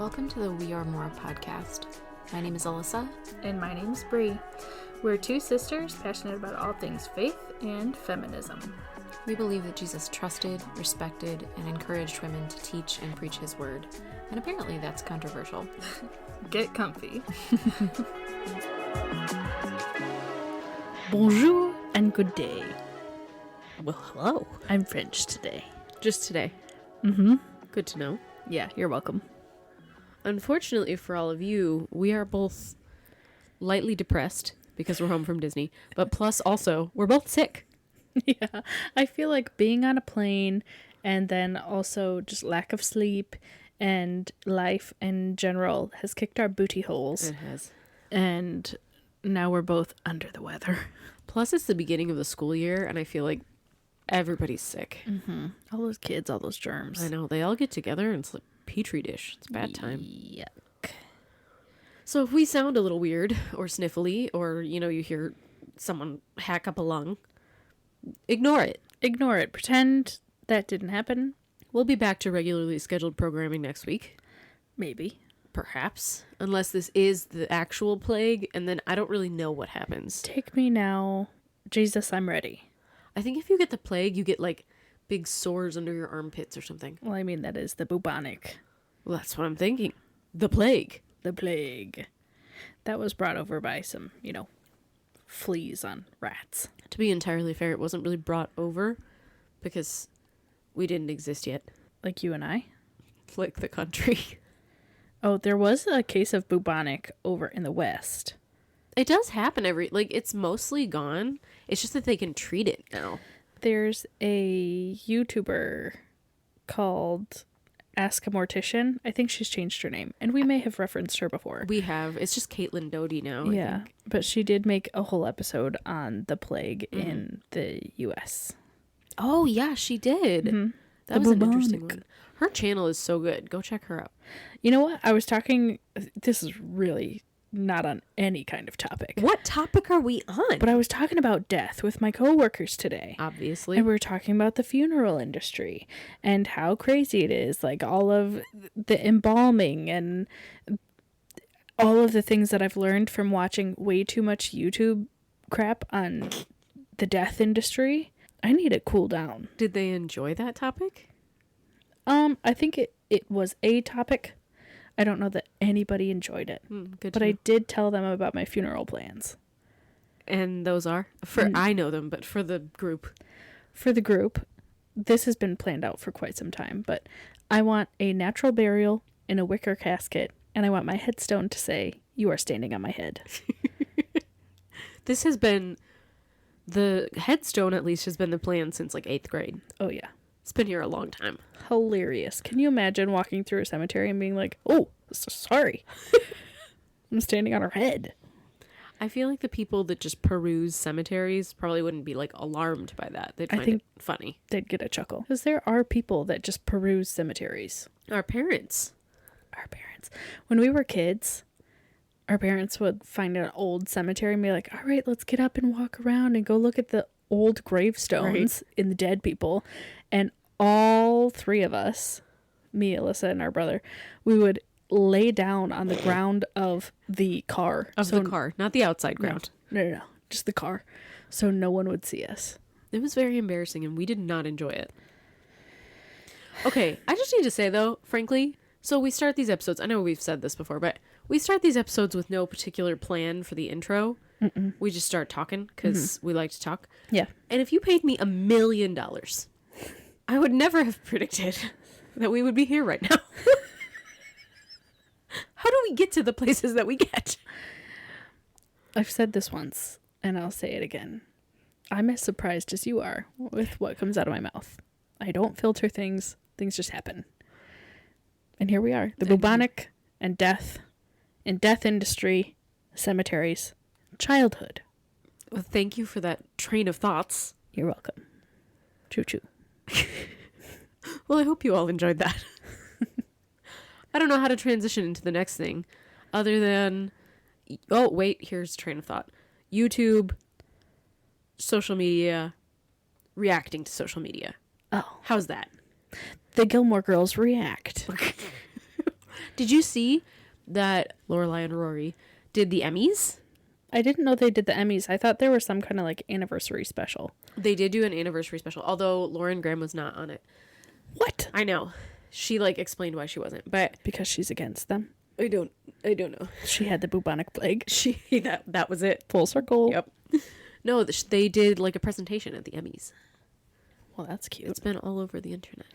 Welcome to the We Are More podcast. My name is Alyssa. And my name's Bree. We're two sisters passionate about all things faith and feminism. We believe that Jesus trusted, respected, and encouraged women to teach and preach his word. And apparently that's controversial. Get comfy. Bonjour and good day. Well, hello. I'm French today. Just today. Mm-hmm. Good to know. Yeah, you're welcome. Unfortunately for all of you, we are both lightly depressed because we're home from Disney, but plus also, we're both sick. Yeah, I feel like being on a plane and then also just lack of sleep and life in general has kicked our booty holes. It has. And now we're both under the weather. Plus, it's the beginning of the school year, and I feel like everybody's sick. Mm-hmm. All those kids, all those germs. I know. They all get together and it's like petri dish. It's a bad time. Yuck. So if we sound a little weird or sniffly or, you hear someone hack up a lung, ignore it. Ignore it. Pretend that didn't happen. We'll be back to regularly scheduled programming next week. Maybe. Perhaps. Unless this is the actual plague, and then I don't really know what happens. Take me now. Jesus, I'm ready. I think if you get the plague, you get, like, big sores under your armpits or something. Well, I mean, that is the bubonic. Well, that's what I'm thinking. The plague. The plague. That was brought over by some, fleas on rats. To be entirely fair, it wasn't really brought over because we didn't exist yet. Like you and I? Like the country. Oh, there was a case of bubonic over in the West. It does happen it's mostly gone. It's just that they can treat it now. There's a YouTuber called Ask a Mortician. I think she's changed her name, and we may have referenced her before. We have. It's just Caitlin Doty now. Yeah, but she did make a whole episode on the plague in the U.S. Oh, yeah, she did. Mm-hmm. That The was an interesting bubonic. one. Her channel is so good. Go check her out. You know what? I was talking... This is really not on any kind of topic. What topic are we on? But I was talking about death with my coworkers today. Obviously. And we were talking about the funeral industry and how crazy it is. Like all of the embalming and all of the things that I've learned from watching way too much YouTube crap on the death industry. I need to cool down. Did they enjoy that topic? I think it was a topic. I don't know that anybody enjoyed it. Good But to I know. did tell them about my funeral plans. And those are? I know them, but for the group. For the group, this has been planned out for quite some time, but I want a natural burial in a wicker casket, and I want my headstone to say, "You are standing on my head." This has been, the headstone at least has been the plan since like 8th grade. Oh, yeah. It's been here a long time. Hilarious. Can you imagine walking through a cemetery and being like, "Oh, sorry. I'm standing on her head." I feel like the people that just peruse cemeteries probably wouldn't be like alarmed by that. They'd find it funny. They'd get a chuckle. Because there are people that just peruse cemeteries. Our parents. When we were kids, our parents would find an old cemetery and be like, "All right, let's get up and walk around and go look at the old gravestones in the dead people." And all three of us, me, Alyssa, and our brother, we would lay down on the ground of the car. The car, not the outside ground. No. Just the car. So no one would see us. It was very embarrassing and we did not enjoy it. Okay, I just need to say though, frankly, so we start these episodes, I know we've said this before, but we start these episodes with no particular plan for the intro. We just start talking because we like to talk. Yeah. And if you paid me $1 million, I would never have predicted that we would be here right now. How do we get to the places that we get? I've said this once, and I'll say it again. I'm as surprised as you are with what comes out of my mouth. I don't filter things. Things just happen. And here we are. The bubonic and death in death industry, cemeteries, childhood. Well, thank you for that train of thoughts. You're welcome. Choo-choo. Well, I hope you all enjoyed that. I don't know how to transition into the next thing other than, oh, wait, here's a train of thought. YouTube, social media, reacting to social media. Oh. How's that? The Gilmore Girls react. Did you see that Lorelai and Rory did the Emmys? I didn't know they did the Emmys. I thought there was some kind of like anniversary special. They did do an anniversary special, although Lauren Graham was not on it. What? I know. She like explained why she wasn't, but Because she's against them. I don't know. She had the bubonic plague. That was it. Full circle. Yep. No, they did like a presentation at the Emmys. Well, that's cute. It's been all over the internet.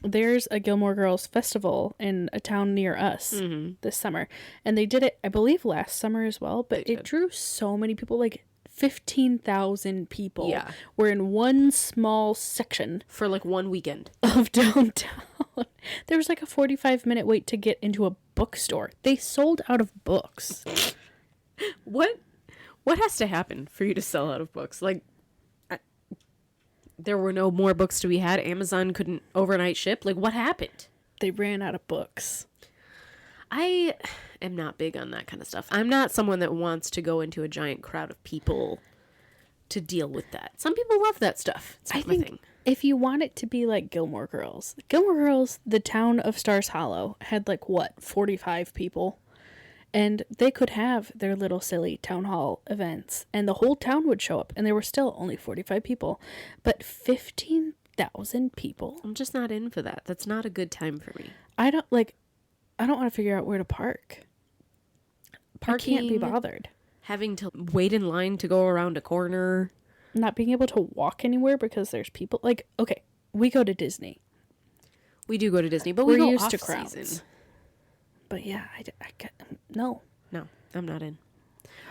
There's a Gilmore Girls festival in a town near us this summer. And they did it, I believe, last summer as well. But it drew so many people, like 15,000 people. Yeah. Were in one small section For like one weekend. of downtown. There was like a 45-minute wait to get into a bookstore. They sold out of books. What has to happen for you to sell out of books? Like, there were no more books to be had. Amazon couldn't overnight ship. Like, what happened? They ran out of books. I am not big on that kind of stuff. I'm not someone that wants to go into a giant crowd of people to deal with that. Some people love that stuff. It's not my thing. If you want it to be like Gilmore Girls, the town of Stars Hollow had like, 45 people? And they could have their little silly town hall events, and the whole town would show up, and there were still only 45 people. But 15,000 people? I'm just not in for that. That's not a good time for me. I don't want to figure out where to park. I can't be bothered. Having to wait in line to go around a corner. Not being able to walk anywhere because there's people. Like, okay, we go to Disney. We do go to Disney, but We're we go used to off-season. crowds. But yeah, no. No, I'm not in.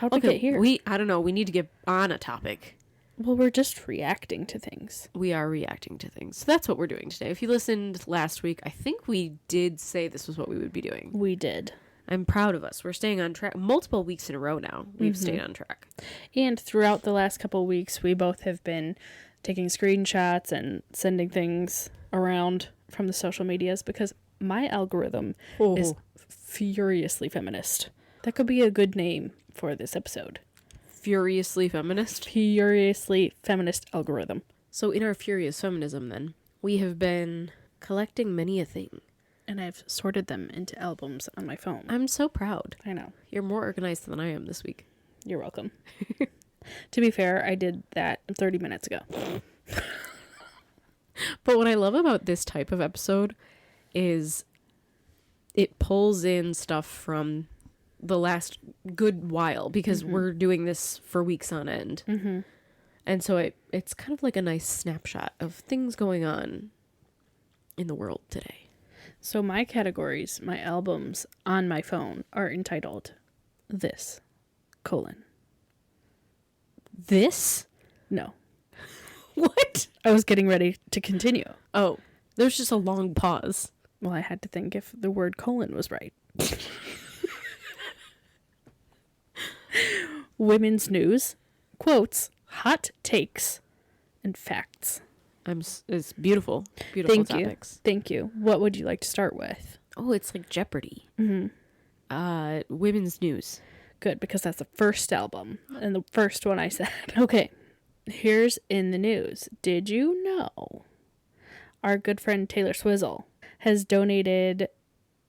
How'd we get here? I don't know. We need to get on a topic. Well, we're just reacting to things. We are reacting to things. So that's what we're doing today. If you listened last week, I think we did say this was what we would be doing. We did. I'm proud of us. We're staying on track. Multiple weeks in a row now, we've stayed on track. And throughout the last couple of weeks, we both have been taking screenshots and sending things around from the social medias because my algorithm is furiously feminist. That could be a good name for this episode. Furiously feminist. Furiously feminist algorithm. So in our furious feminism, then, we have been collecting many a thing. And I've sorted them into albums on my phone. I'm so proud. I know. You're more organized than I am this week. You're welcome. To be fair, I did that 30 minutes ago. But what I love about this type of episode is it pulls in stuff from the last good while because we're doing this for weeks on end. Mm-hmm. And so it's kind of like a nice snapshot of things going on in the world today. So my categories, my albums on my phone are entitled This, : This? No. What? I was getting ready to continue. Oh, there's just a long pause. Well, I had to think if the word colon was right. Women's news, quotes, hot takes, and facts. It's beautiful. Beautiful Thank topics. you. Thank you. What would you like to start with? Oh, it's like Jeopardy. Mm-hmm. Women's news. Good, because that's the first album and the first one I said. Okay, here's in the news. Did you know our good friend Taylor Swizzle has donated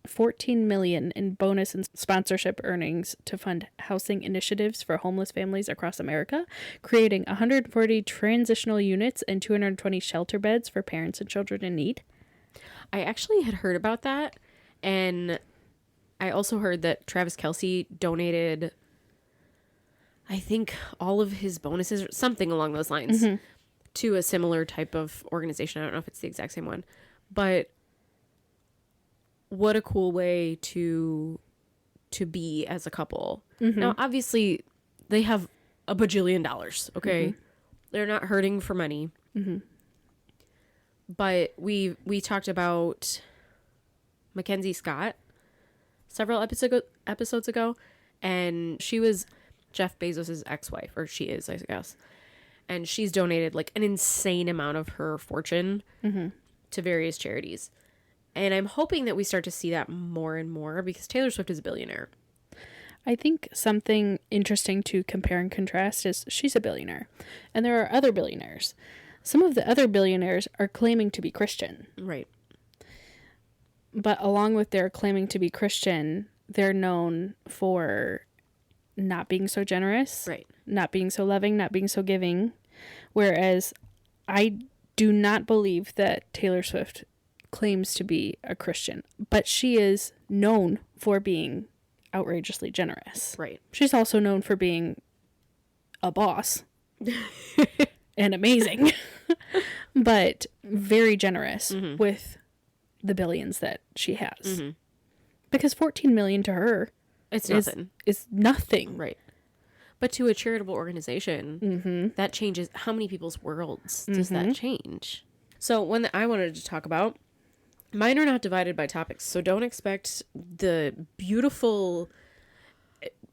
$14 million in bonus and sponsorship earnings to fund housing initiatives for homeless families across America, creating 140 transitional units and 220 shelter beds for parents and children in need? I actually had heard about that, and I also heard that Travis Kelce donated, I think, all of his bonuses or something along those lines to a similar type of organization. I don't know if it's the exact same one, but what a cool way to be as a couple. Now, obviously, they have a bajillion dollars, okay? They're not hurting for money. But we talked about Mackenzie Scott several episodes ago, and she was Jeff Bezos' ex-wife, or she is, I guess. And she's donated like an insane amount of her fortune to various charities. And I'm hoping that we start to see that more and more because Taylor Swift is a billionaire. I think something interesting to compare and contrast is she's a billionaire, and there are other billionaires. Some of the other billionaires are claiming to be Christian. Right. But along with their claiming to be Christian, they're known for not being so generous, Right. not being so loving, not being so giving. Whereas I do not believe that Taylor Swift claims to be a Christian, but she is known for being outrageously generous. Right. She's also known for being a boss and amazing, but very generous with the billions that she has. Because 14 million to her It's is nothing. is nothing. Right. But to a charitable organization, that changes how many people's worlds does that change? So one that I wanted to talk about, mine are not divided by topics, so don't expect the beautiful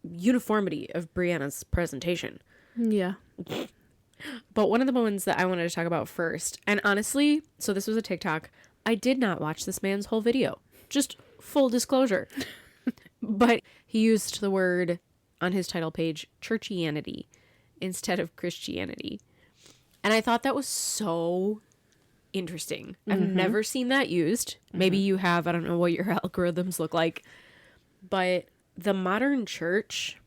uniformity of Brianna's presentation. Yeah. But one of the ones that I wanted to talk about first, and honestly, so this was a TikTok, I did not watch this man's whole video. Just full disclosure. But he used the word on his title page, churchianity, instead of Christianity. And I thought that was so interesting. I've never seen that used. Maybe you have. I don't know what your algorithms look like. But the modern church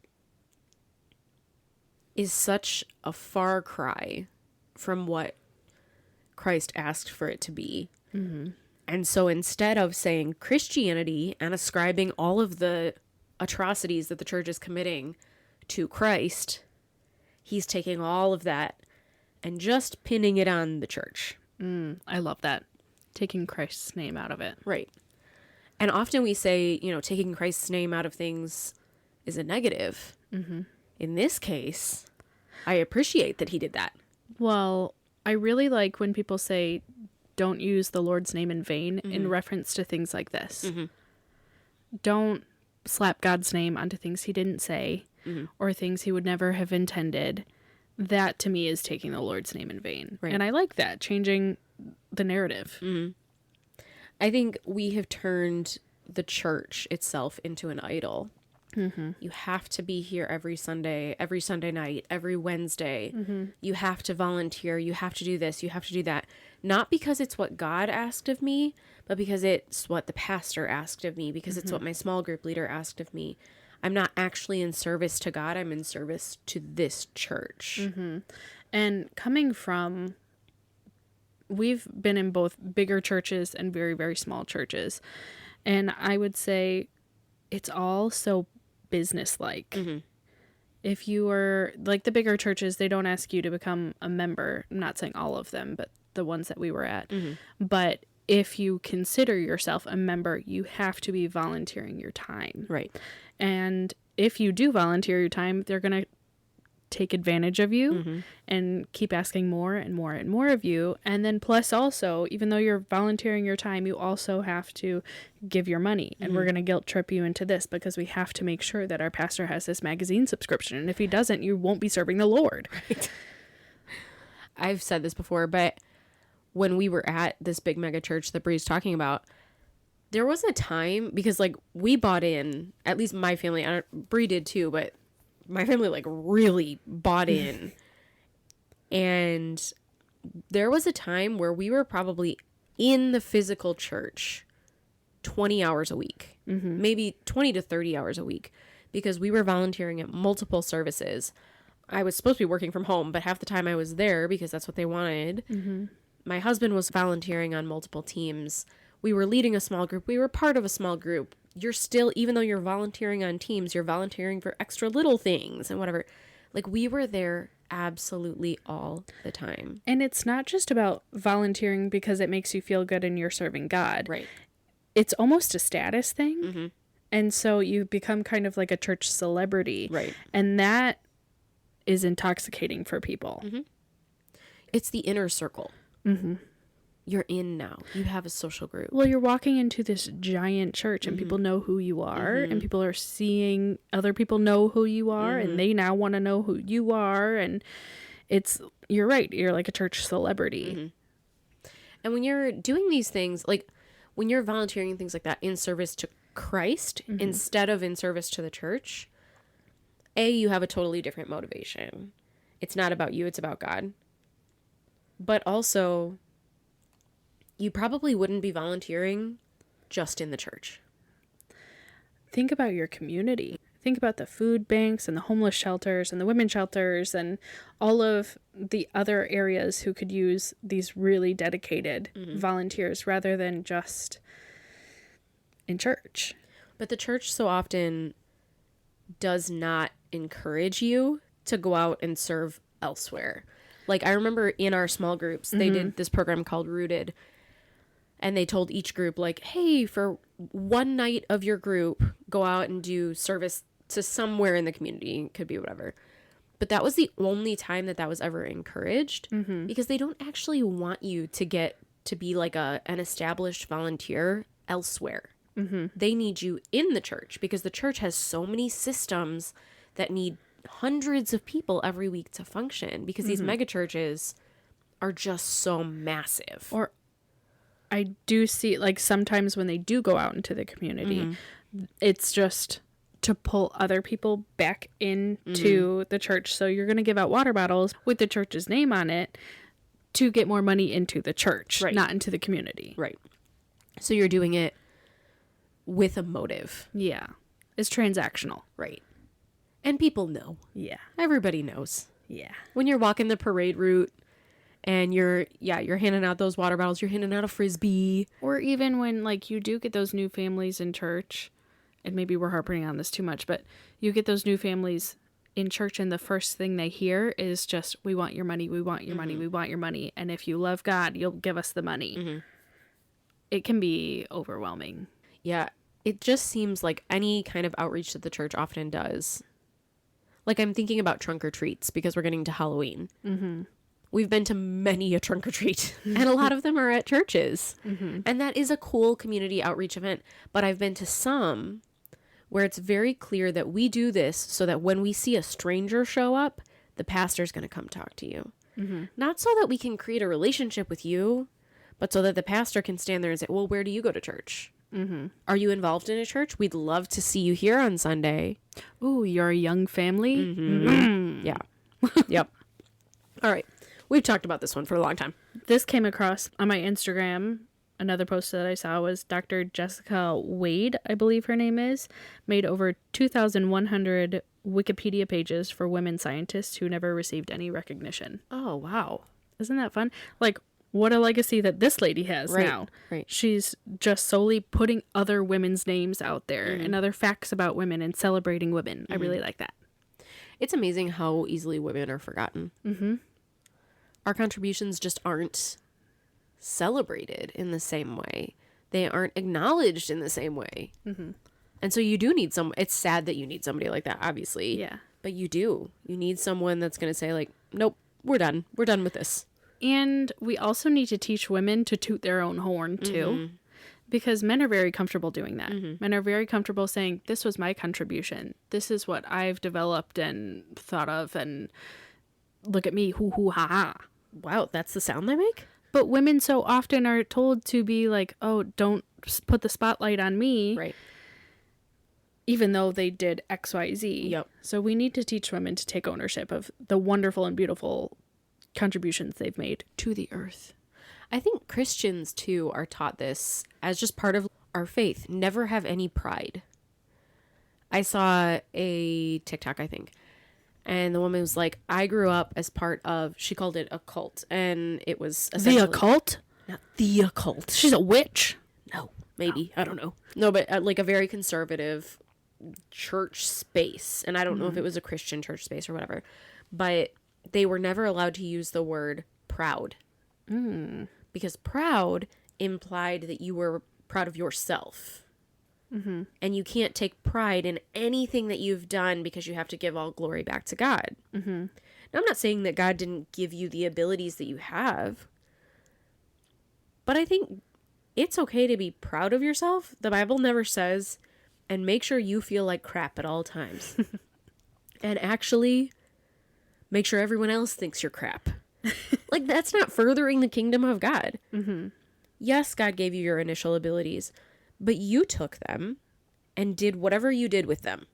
is such a far cry from what Christ asked for it to be. And so instead of saying Christianity and ascribing all of the atrocities that the church is committing to Christ, he's taking all of that and just pinning it on the church. I love that. Taking Christ's name out of it. Right. And often we say, you know, taking Christ's name out of things is a negative. In this case, I appreciate that he did that. Well, I really like when people say, don't use the Lord's name in vain in reference to things like this. Don't slap God's name onto things he didn't say or things he would never have intended. That to me is taking the Lord's name in vain. Right. And I like that, changing the narrative. I think we have turned the church itself into an idol. You have to be here every Sunday night, every Wednesday. You have to volunteer. You have to do this. You have to do that. Not because it's what God asked of me, but because it's what the pastor asked of me, because it's what my small group leader asked of me. I'm not actually in service to God. I'm in service to this church. And coming from, we've been in both bigger churches and very, very small churches. And I would say it's all so business-like. If you are, like the bigger churches, they don't ask you to become a member. I'm not saying all of them, but the ones that we were at. But if you consider yourself a member, you have to be volunteering your time. Right. And if you do volunteer your time, they're going to take advantage of you and keep asking more and more and more of you. And then plus also, even though you're volunteering your time, you also have to give your money. And we're going to guilt trip you into this because we have to make sure that our pastor has this magazine subscription. And if he doesn't, you won't be serving the Lord. Right. I've said this before, but when we were at this big mega church that Bree's talking about, there was a time, because like we bought in, at least my family, Bree did too, but my family like really bought in. And there was a time where we were probably in the physical church 20 hours a week, maybe 20 to 30 hours a week, because we were volunteering at multiple services. I was supposed to be working from home, but half the time I was there because that's what they wanted. My husband was volunteering on multiple teams. We were leading a small group. We were part of a small group. You're still, even though you're volunteering on teams, you're volunteering for extra little things and whatever. Like, we were there absolutely all the time. And it's not just about volunteering because it makes you feel good and you're serving God. Right. It's almost a status thing. And so you become kind of like a church celebrity. Right. And that is intoxicating for people. It's the inner circle. You're in now. You have a social group. Well, you're walking into this giant church and people know who you are and people are seeing other people know who you are and they now want to know who you are. And you're right. You're like a church celebrity. And when you're doing these things, like when you're volunteering things like that in service to Christ instead of in service to the church, you have a totally different motivation. It's not about you, it's about God. But also, you probably wouldn't be volunteering just in the church. Think about your community. Think about the food banks and the homeless shelters and the women's shelters and all of the other areas who could use these really dedicated volunteers rather than just in church. But the church so often does not encourage you to go out and serve elsewhere. Like, I remember in our small groups, they did this program called Rooted. And they told each group, like, hey, for one night of your group, go out and do service to somewhere in the community. It could be whatever. But that was the only time that was ever encouraged, because they don't actually want you to get to be like an established volunteer elsewhere. They need you in the church, because the church has so many systems that need hundreds of people every week to function, because these mega churches are just so massive. Or I do see, like, sometimes when they do go out into the community, it's just to pull other people back into the church. So you're going to give out water bottles with the church's name on it to get more money into the church, not into the community. Right. So you're doing it with a motive. Yeah. It's transactional. Right. And people know. Yeah. Everybody knows. Yeah. When you're walking the parade route and you're handing out those water bottles, you're handing out a Frisbee. Or even when, like, you do get those new families in church, and maybe we're harping on this too much, but you get those new families in church and the first thing they hear is just, we want your money, we want your money, we want your money. And if you love God, you'll give us the money. It can be overwhelming. Yeah. It just seems like any kind of outreach that the church often does. Like, I'm thinking about trunk or treats because we're getting to Halloween. We've been to many a trunk or treat, and a lot of them are at churches. And that is a cool community outreach event. But I've been to some where it's very clear that we do this so that when we see a stranger show up, the pastor's going to come talk to you. Not so that we can create a relationship with you, but so that the pastor can stand there and say, well, where do you go to church? Are you involved in a church? We'd love to see you here on Sunday. Ooh, you're a young family? Yeah. Yep. All right. We've talked about this one for a long time. This came across on my Instagram. Another post that I saw was Dr. Jessica Wade, I believe her name is, made over 2,100 Wikipedia pages for women scientists who never received any recognition. Oh, wow. Isn't that fun? Like, what a legacy that this lady has now. Right. She's just solely putting other women's names out there and other facts about women and celebrating women. I really like that. It's amazing how easily women are forgotten. Our contributions just aren't celebrated in the same way. They aren't acknowledged in the same way. And so you do need it's sad that you need somebody like that, obviously. Yeah. But you do. You need someone that's going to say, like, nope, we're done. We're done with this. And we also need to teach women to toot their own horn, too. Because men are very comfortable doing that. Men are very comfortable saying, this was my contribution. This is what I've developed and thought of. And look at me, hoo hoo ha ha. Wow, that's the sound they make? But women so often are told to be like, oh, don't put the spotlight on me. Right. Even though they did X, Y, Z. Yep. So we need to teach women to take ownership of the wonderful and beautiful contributions they've made to the earth. I think Christians, too, are taught this as just part of our faith. Never have any pride. I saw a TikTok, I think, and the woman was like, I grew up as part of, she called it a cult, and it was essentially... The occult? Not the occult. She's a witch. No, maybe. I don't know. No, but like a very conservative church space, and I don't know if it was a Christian church space or whatever, but they were never allowed to use the word proud. Because proud implied that you were proud of yourself. And you can't take pride in anything that you've done because you have to give all glory back to God. Now, I'm not saying that God didn't give you the abilities that you have, but I think it's okay to be proud of yourself. The Bible never says, and make sure you feel like crap at all times. And actually, make sure everyone else thinks you're crap. Like, that's not furthering the kingdom of God. Yes, God gave you your initial abilities, but you took them and did whatever you did with them.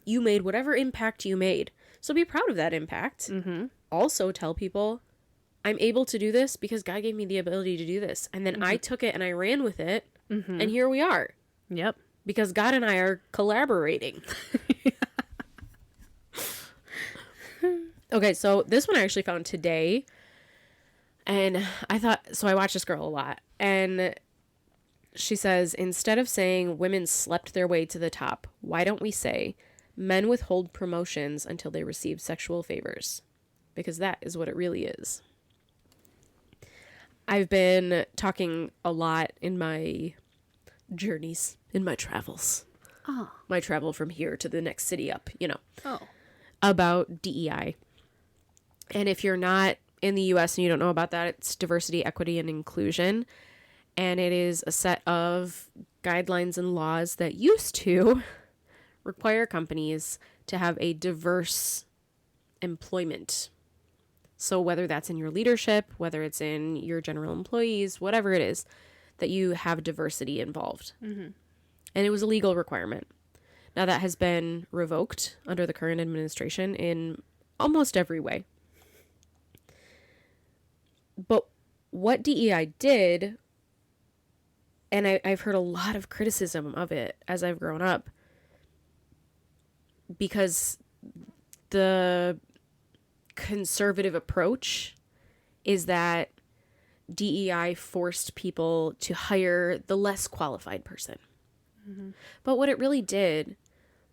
You made whatever impact you made. So be proud of that impact. Also tell people, I'm able to do this because God gave me the ability to do this. And then I took it and I ran with it. And here we are. Yep. Because God and I are collaborating. Okay, so this one I actually found today. And I watch this girl a lot. And she says, instead of saying women slept their way to the top, why don't we say men withhold promotions until they receive sexual favors? Because that is what it really is. I've been talking a lot in my journeys, in my travels. Oh. My travel from here to the next city up, Oh. about DEI. And if you're not in the US and you don't know about that, it's diversity, equity, and inclusion. And it is a set of guidelines and laws that used to require companies to have a diverse employment. So whether that's in your leadership, whether it's in your general employees, whatever it is, that you have diversity involved. And it was a legal requirement. Now that has been revoked under the current administration in almost every way. But what DEI did, and I've heard a lot of criticism of it as I've grown up, because the conservative approach is that DEI forced people to hire the less qualified person. But what it really did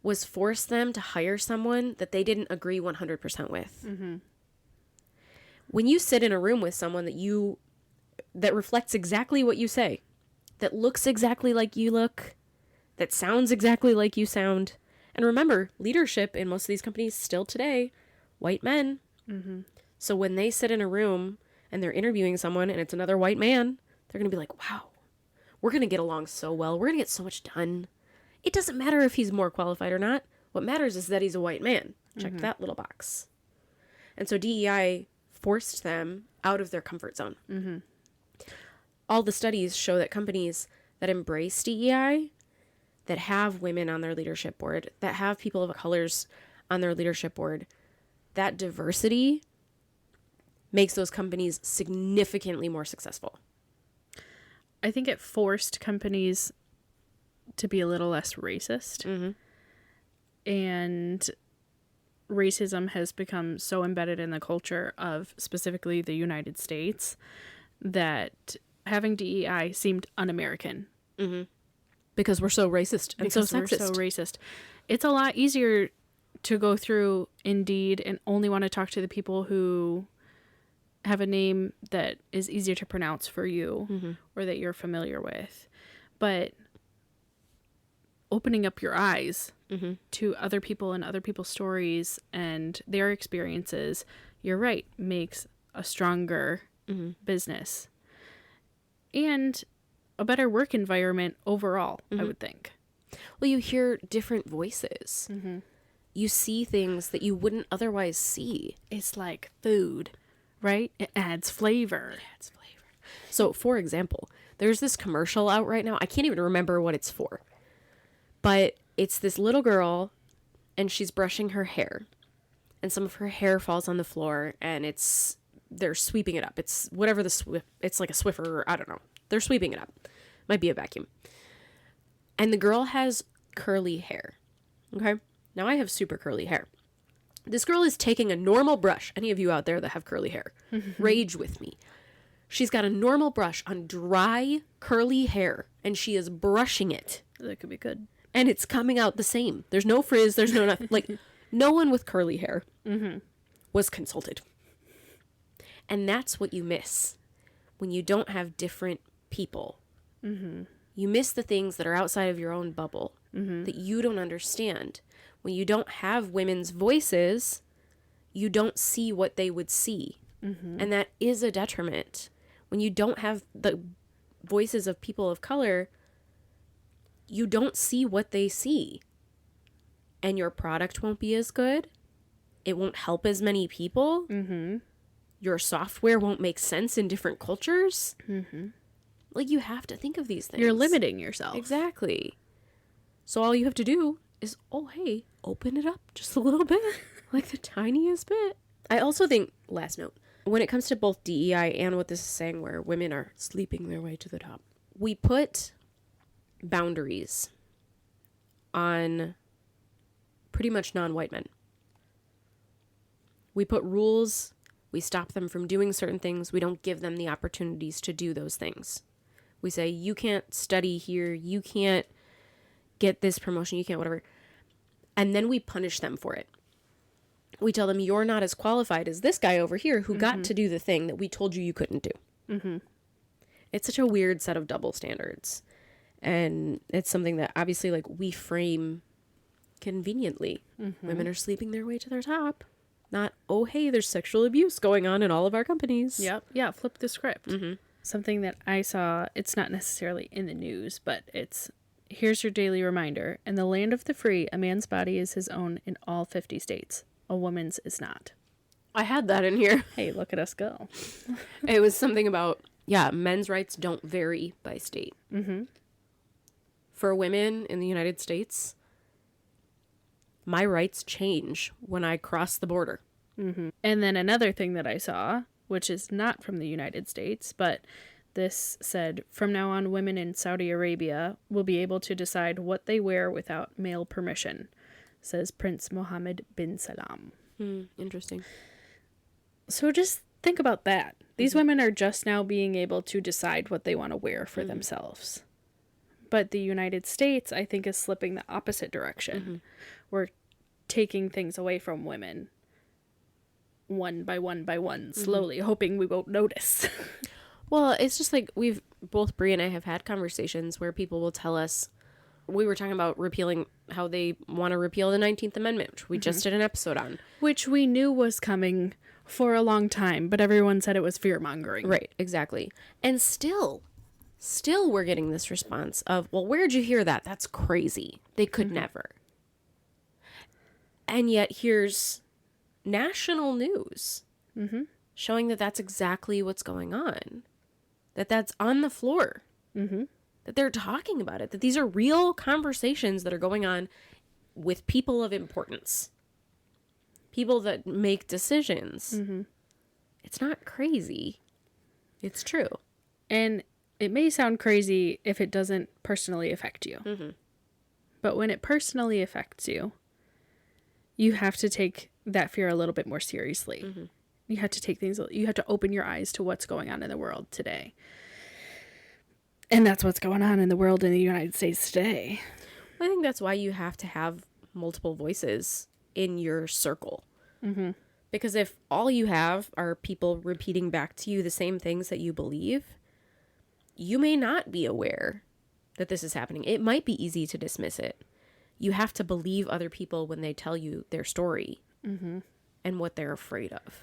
was force them to hire someone that they didn't agree 100% with. When you sit in a room with someone that reflects exactly what you say, that looks exactly like you look, that sounds exactly like you sound, and remember, leadership in most of these companies still today, white men. So when they sit in a room and they're interviewing someone and it's another white man, they're going to be like, wow, we're going to get along so well. We're going to get so much done. It doesn't matter if he's more qualified or not. What matters is that he's a white man. Check that little box. And so DEI forced them out of their comfort zone. All the studies show that companies that embrace DEI, that have women on their leadership board, that have people of colors on their leadership board, that diversity makes those companies significantly more successful. I think it forced companies to be a little less racist. And racism has become so embedded in the culture of specifically the United States that having DEI seemed un-American. Because we're so racist and Because so we're sexist. so racist. It's a lot easier to go through Indeed and only want to talk to the people who have a name that is easier to pronounce for you or that you're familiar with. But opening up your eyes to other people and other people's stories and their experiences, you're right, makes a stronger business and a better work environment overall, I would think. Well, you hear different voices. You see things that you wouldn't otherwise see. It's like food, right? It adds flavor. So, for example, there's this commercial out right now. I can't even remember what it's for. But it's this little girl, and she's brushing her hair. And some of her hair falls on the floor, and they're sweeping it up. It's whatever it's like a Swiffer, or I don't know. They're sweeping it up. Might be a vacuum. And the girl has curly hair. Okay? Now I have super curly hair. This girl is taking a normal brush. Any of you out there that have curly hair, rage with me. She's got a normal brush on dry, curly hair, and she is brushing it. That could be good. And it's coming out the same. There's no frizz. There's no nothing. Like, no one with curly hair was consulted. And that's what you miss when you don't have different people. You miss the things that are outside of your own bubble that you don't understand. When you don't have women's voices, you don't see what they would see. And that is a detriment. When you don't have the voices of people of color, you don't see what they see. And your product won't be as good. It won't help as many people. Your software won't make sense in different cultures. Like, you have to think of these things. You're limiting yourself. Exactly. So all you have to do is, oh, hey, open it up just a little bit. Like the tiniest bit. I also think, last note, when it comes to both DEI and what this is saying, where women are sleeping their way to the top, we put boundaries on pretty much non-white men. We put rules, we stop them from doing certain things, we don't give them the opportunities to do those things. We say, you can't study here, you can't get this promotion, you can't whatever. And then we punish them for it. We tell them, you're not as qualified as this guy over here who got to do the thing that we told you couldn't do. Mm-hmm. It's such a weird set of double standards. And it's something that obviously, like, we frame conveniently. Mm-hmm. Women are sleeping their way to their top. Not, oh, hey, there's sexual abuse going on in all of our companies. Yep. Yeah, flip the script. Mm-hmm. Something that I saw, it's not necessarily in the news, but it's, here's your daily reminder. In the land of the free, a man's body is his own in all 50 states. A woman's is not. I had that in here. Hey, look at us go. It was something about, men's rights don't vary by state. Mm-hmm. For women in the United States, my rights change when I cross the border. Mm-hmm. And then another thing that I saw, which is not from the United States, but this said, from now on, women in Saudi Arabia will be able to decide what they wear without male permission, says Prince Mohammed bin Salman. Interesting. So just think about that. These women are just now being able to decide what they want to wear for themselves. But the United States, I think, is slipping the opposite direction. We're taking things away from women one by one, slowly, hoping we won't notice. Well, it's just like both Brie and I have had conversations where people will tell us, we were talking about repealing, how they want to repeal the 19th Amendment, which we just did an episode on. Which we knew was coming for a long time, but everyone said it was fear-mongering. Right, exactly. And still we're getting this response of, well, where'd you hear that? That's crazy. They could never. And yet here's national news showing that that's exactly what's going on. That's on the floor. That they're talking about it. That these are real conversations that are going on with people of importance. People that make decisions. It's not crazy. It's true. And it may sound crazy if it doesn't personally affect you. But when it personally affects you, you have to take that fear a little bit more seriously. You have to open your eyes to what's going on in the world today. And that's what's going on in the world in the United States today. I think that's why you have to have multiple voices in your circle. Because if all you have are people repeating back to you the same things that you believe, you may not be aware that this is happening. It might be easy to dismiss it. You have to believe other people when they tell you their story and what they're afraid of.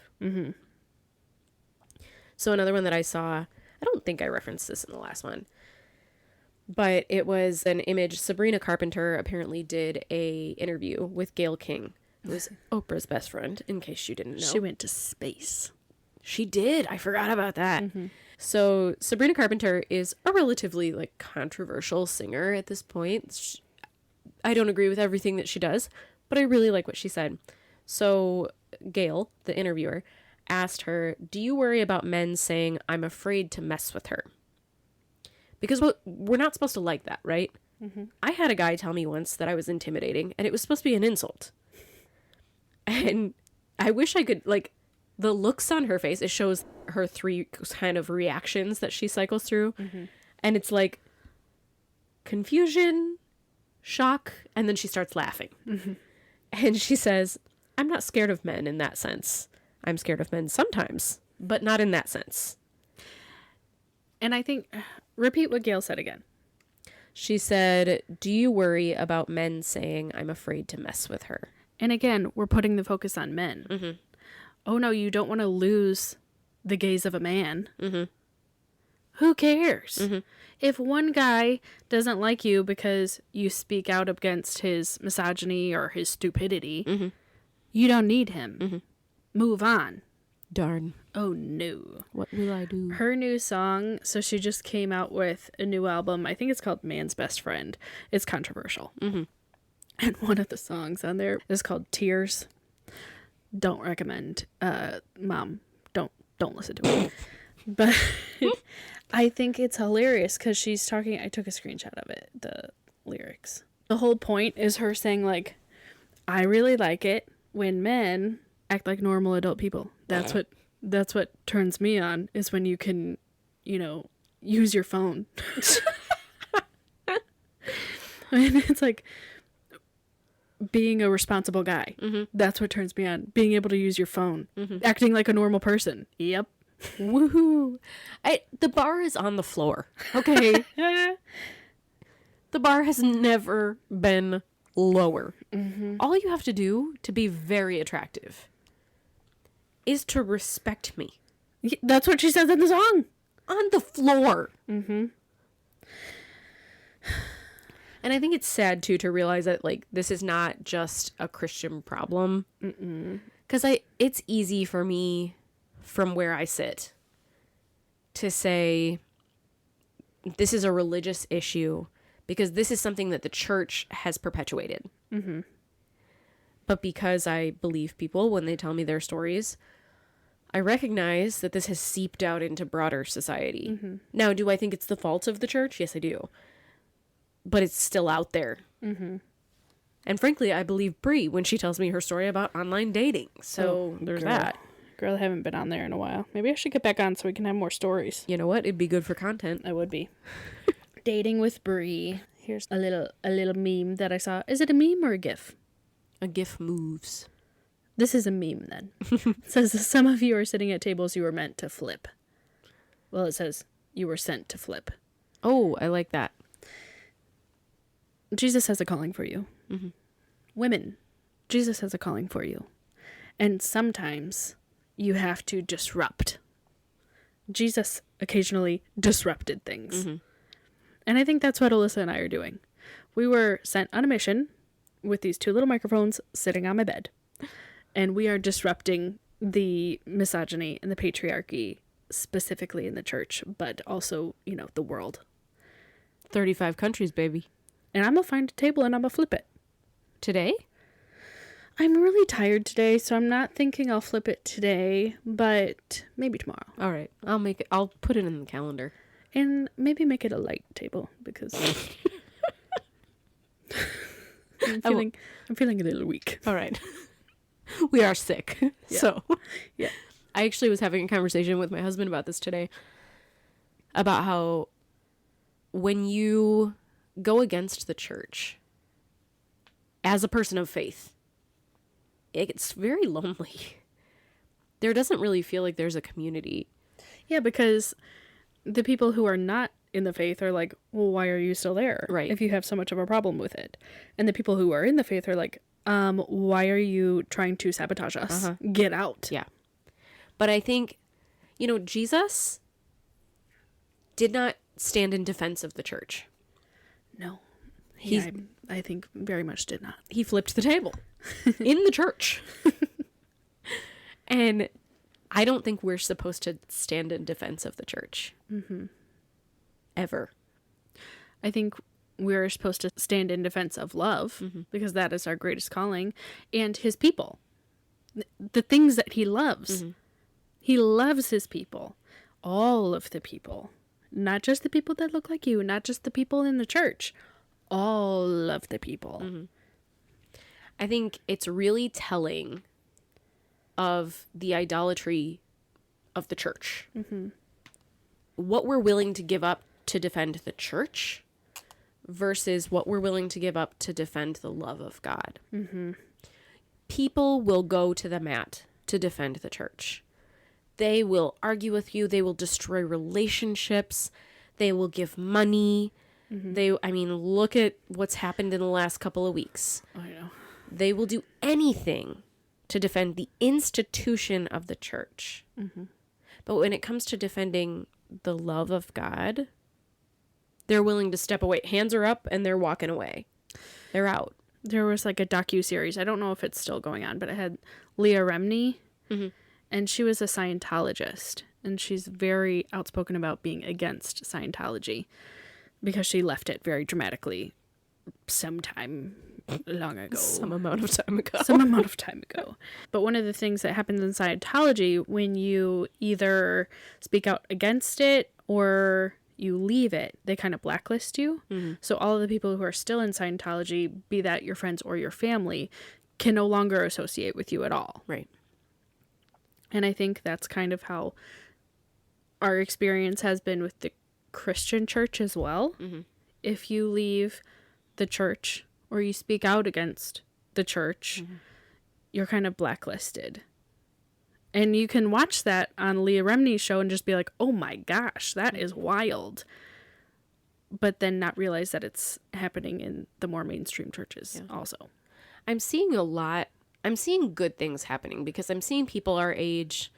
So another one that I saw, I don't think I referenced this in the last one, but it was an image. Sabrina Carpenter apparently did a interview with Gayle King, who is Oprah's best friend, in case you didn't know. She went to space. She did. I forgot about that. So Sabrina Carpenter is a relatively controversial singer at this point. I don't agree with everything that she does, but I really like what she said. So Gayle, the interviewer, asked her, do you worry about men saying, I'm afraid to mess with her? Because we're not supposed to like that, right? I had a guy tell me once that I was intimidating, and it was supposed to be an insult. And I wish I could, the looks on her face, it shows her 3 kind of reactions that she cycles through. And it's confusion, shock, and then she starts laughing. And she says, I'm not scared of men in that sense. I'm scared of men sometimes, but not in that sense. And I think, repeat what Gayle said again. She said, do you worry about men saying I'm afraid to mess with her? And again, we're putting the focus on men. Oh no, you don't want to lose the gaze of a man. Who cares? If one guy doesn't like you because you speak out against his misogyny or his stupidity, you don't need him. Move on. Darn. Oh no. What will I do? Her new song, so she just came out with a new album. I think it's called Man's Best Friend. It's controversial. And one of the songs on there is called Tears. Don't recommend. Mom, don't don't listen to it. But I think it's hilarious because she's talking. I took a screenshot of it, the lyrics. The whole point is her saying, like, I really like it when men act like normal adult people. That's what turns me on, is when you can, you know, use your phone. And it's like being a responsible guy. Mm-hmm. That's what turns me on. Being able to use your phone. Mm-hmm. Acting like a normal person. Yep. Woohoo. The bar is on the floor. Okay. The bar has never been lower. Mm-hmm. All you have to do to be very attractive is to respect me. That's what she says in the song. On the floor. Mm-hmm. And I think it's sad, too, to realize that, like, this is not just a Christian problem. Because it's easy for me, from where I sit, to say this is a religious issue because this is something that the church has perpetuated. Mm-hmm. But because I believe people when they tell me their stories, I recognize that this has seeped out into broader society. Mm-hmm. Now, do I think it's the fault of the church? Yes, I do. But it's still out there. Mm-hmm. And frankly, I believe Brie when she tells me her story about online dating. So there's that. Girl, I haven't been on there in a while. Maybe I should get back on so we can have more stories. You know what? It'd be good for content. I would be. Dating with Brie. Here's a little meme that I saw. Is it a meme or a GIF? A GIF moves. This is a meme then. It says, some of you are sitting at tables you were meant to flip. Well, it says you were sent to flip. Oh, I like that. Jesus has a calling for you. Mm-hmm. Women, Jesus has a calling for you. And sometimes you have to disrupt. Jesus occasionally disrupted things. Mm-hmm. And I think that's what Alyssa and I are doing. We were sent on a mission with these two little microphones sitting on my bed. And we are disrupting the misogyny and the patriarchy, specifically in the church, but also, you know, the world. 35 countries, baby. And I'm going to find a table and I'm going to flip it. Today? I'm really tired today, so I'm not thinking I'll flip it today, but maybe tomorrow. All right. I'll put it in the calendar. And maybe make it a light table because I'm feeling a little weak. All right. We are sick. Yeah. So, yeah. I actually was having a conversation with my husband about this today. About how when you go against the church as a person of faith, it's very lonely. There doesn't really feel like there's a community. Yeah, because the people who are not in the faith are like, well, why are you still there? Right. If you have so much of a problem with it. And the people who are in the faith are like, why are you trying to sabotage us? Uh-huh. Get out. Yeah. But I think, you know, Jesus did not stand in defense of the church. No. He's- I think very much did not. He flipped the table in the church. And I don't think we're supposed to stand in defense of the church. Mm-hmm. Ever. I think we're supposed to stand in defense of love Mm-hmm. because that is our greatest calling, and his people. The things that he loves. Mm-hmm. He loves his people. All of the people. Not just the people that look like you, not just the people in the church. All of the people. Mm-hmm. I think it's really telling of the idolatry of the church. Mm-hmm. What we're willing to give up to defend the church versus what we're willing to give up to defend the love of God. Mm-hmm. People will go to the mat to defend the church. They will argue with you. They will destroy relationships. They will give money. Mm-hmm. Look at what's happened in the last couple of weeks. I know. They will do anything to defend the institution of the church. Mm-hmm. But when it comes to defending the love of God, they're willing to step away. Hands are up and they're walking away. They're out. There was like a docuseries. I don't know if it's still going on, but it had Leah Remini. Mm-hmm. And she was a Scientologist. And she's very outspoken about being against Scientology because she left it very dramatically sometime long ago. Some amount of time ago. Some amount of time ago. But one of the things that happens in Scientology when you either speak out against it or you leave it, they kind of blacklist you. Mm-hmm. So all of the people who are still in Scientology, be that your friends or your family, can no longer associate with you at all. Right. And I think that's kind of how our experience has been with the Christian church as well. Mm-hmm. If you leave the church or you speak out against the church, you're kind of blacklisted. And you can watch that on Leah Remini's show and just be like, oh my gosh, that is wild. But then not realize that it's happening in the more mainstream churches also. I'm seeing a lot. I'm seeing good things happening because I'm seeing people our age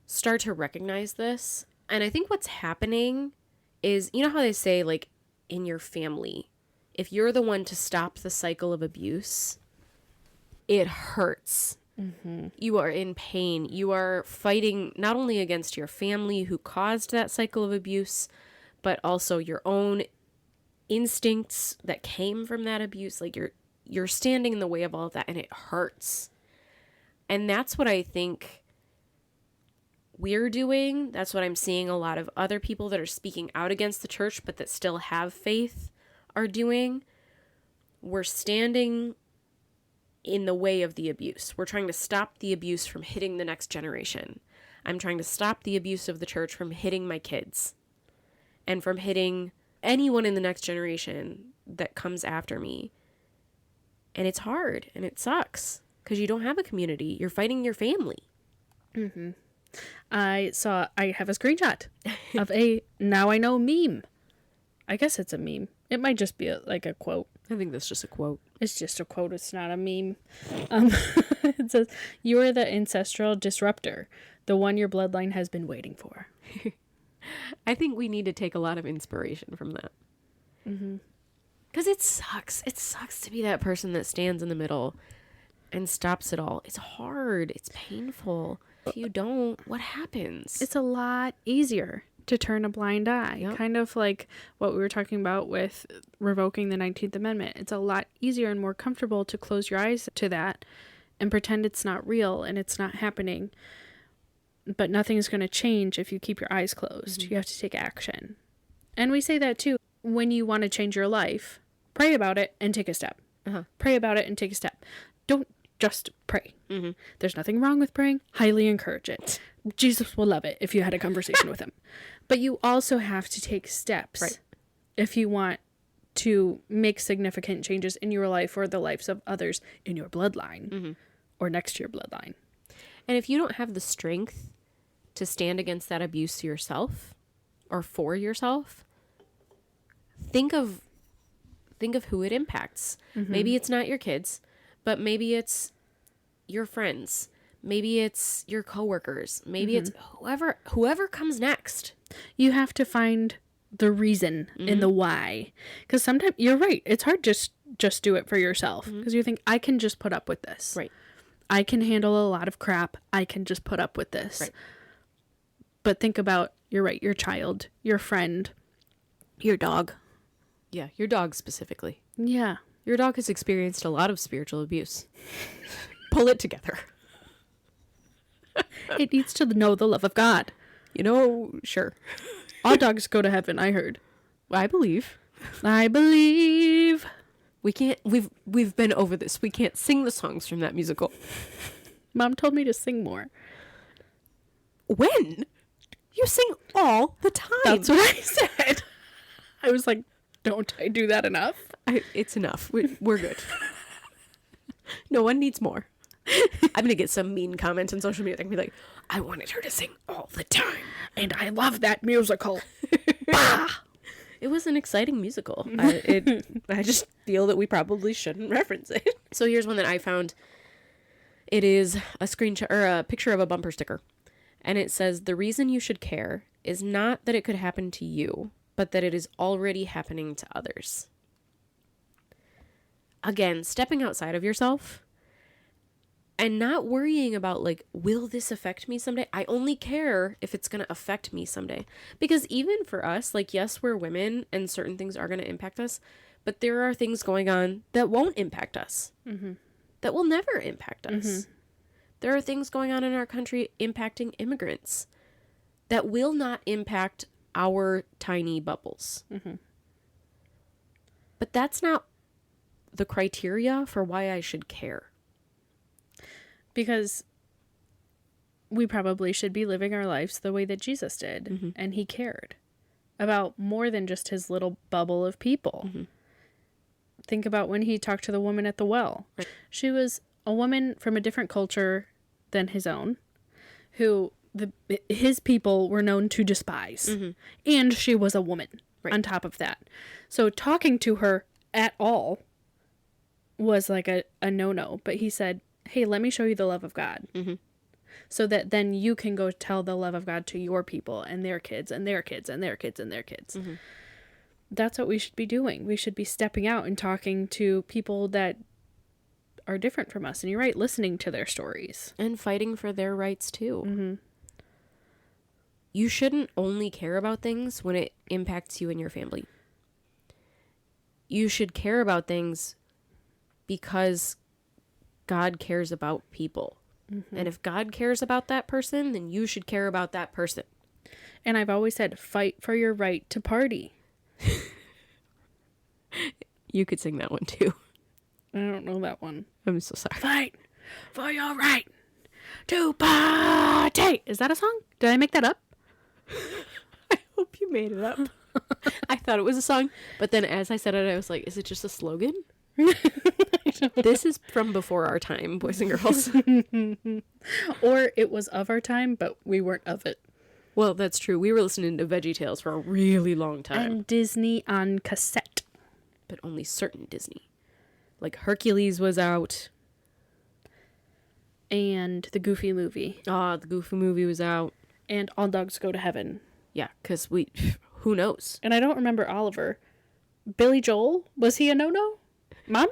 start to recognize this. And I think what's happening is, you know how they say, like, in your family, if you're the one to stop the cycle of abuse, it hurts. Mm-hmm. You are in pain. You are fighting not only against your family who caused that cycle of abuse, but also your own instincts that came from that abuse. Like, you're standing in the way of all of that, and it hurts. And that's what I think we're doing. That's what I'm seeing a lot of other people that are speaking out against the church but that still have faith are doing. We're standing in the way of the abuse. We're trying to stop the abuse from hitting the next generation. I'm trying to stop the abuse of the church from hitting my kids and from hitting anyone in the next generation that comes after me. And it's hard and it sucks because you don't have a community. You're fighting your family. Mm-hmm. I have a screenshot of a now I know meme. I guess it's a meme. It might just be like a quote. I think that's just a quote. It's just a quote. It's not a meme. It says, "You are the ancestral disruptor, the one your bloodline has been waiting for." I think we need to take a lot of inspiration from that. Mm-hmm. Because it sucks. It sucks to be that person that stands in the middle and stops it all. It's hard. It's painful. If you don't, what happens? It's a lot easier to turn a blind eye. Yep. Kind of like what we were talking about with revoking the 19th Amendment. It's a lot easier and more comfortable to close your eyes to that and pretend it's not real and it's not happening. But nothing's going to change if you keep your eyes closed. Mm-hmm. You have to take action. And we say that too. When you want to change your life, pray about it and take a step. Pray about it and take a step. Don't just pray. Mm-hmm. There's nothing wrong with praying. Highly encourage it. Jesus will love it if you had a conversation with him. But you also have to take steps. Right. If you want to make significant changes in your life or the lives of others in your bloodline or next to your bloodline. And if you don't have the strength to stand against that abuse yourself or for yourself, think of who it impacts. Maybe it's not your kids, but maybe it's your friends. Maybe it's your coworkers. Maybe it's whoever comes next. You have to find the reason and the why. Because sometimes, you're right, it's hard just do it for yourself. Because you think, I can just put up with this. Right. I can handle a lot of crap. I can just put up with this. Right. But think about, you're right, your child, your friend, your dog. Yeah, your dog specifically. Yeah. Your dog has experienced a lot of spiritual abuse. Pull it together. It needs to know the love of God. You know, sure. All dogs go to heaven, I heard. I believe. I believe. We can't, we've been over this. We can't sing the songs from that musical. Mom told me to sing more. When? You sing all the time. That's what I said. I was like, don't I do that enough? It's enough. We're good. No one needs more. I'm going to get some mean comments on social media. They're going to be like, I wanted her to sing all the time. And I love that musical. It was an exciting musical. I just feel that we probably shouldn't reference it. So here's one that I found. It is a screenshot or a picture of a bumper sticker. And it says, the reason you should care is not that it could happen to you, but that it is already happening to others. Again, stepping outside of yourself and not worrying about, like, will this affect me someday? I only care if it's going to affect me someday. Because even for us, like, yes, we're women and certain things are going to impact us, But there are things going on that won't impact us, that will never impact us. There are things going on in our country impacting immigrants that will not impact our tiny bubbles. But that's not the criteria for why I should care. Because we probably should be living our lives the way that Jesus did. And he cared about more than just his little bubble of people. Think about when he talked to the woman at the well. Right. She was a woman from a different culture than his own, who his people were known to despise. And she was a woman on top of that. So talking to her at all was like a no-no. But he said, hey, let me show you the love of God. So that then you can go tell the love of God to your people and their kids and their kids and their kids and their kids. That's what we should be doing. We should be stepping out and talking to people that are different from us. And you're right, listening to their stories. And fighting for their rights too. You shouldn't only care about things when it impacts you and your family. You should care about things because God cares about people. And if God cares about that person, then you should care about that person. And I've always said, fight for your right to party. You could sing that one too. I don't know that one. I'm so sorry. Fight for your right to party. Is that a song? Did I make that up? I hope you made it up. I thought it was a song, but then as I said it, I was like, is it just a slogan? This is from before our time, boys and girls. Or it was of our time, but we weren't of it. Well, that's true. We were listening to VeggieTales for a really long time. And Disney on cassette. But only certain Disney. Like Hercules was out. And the Goofy movie. The Goofy movie was out. And All Dogs Go to Heaven. Yeah, because who knows? And I don't remember Oliver. Billy Joel? Was he a no-no? Mom?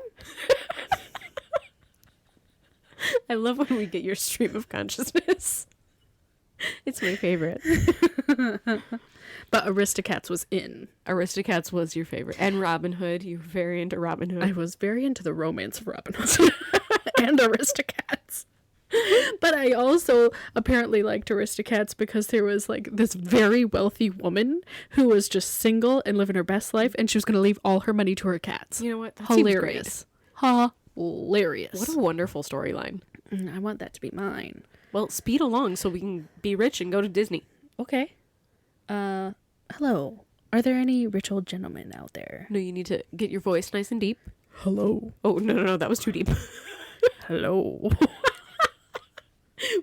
I love when we get your stream of consciousness. It's my favorite. But Aristocats was in. Aristocats was your favorite. And Robin Hood. You were very into Robin Hood. I was very into the romance of Robin Hood. And Aristocats. But I also apparently liked Aristocats because there was like this very wealthy woman who was just single and living her best life, and she was going to leave all her money to her cats. You know what? That Hilarious. Hilarious. What a wonderful storyline. I want that to be mine. Well, speed along so we can be rich and go to Disney. Okay. Hello. Are there any rich old gentlemen out there? No, you need to get your voice nice and deep. Hello. Oh, no, that was too deep. Hello.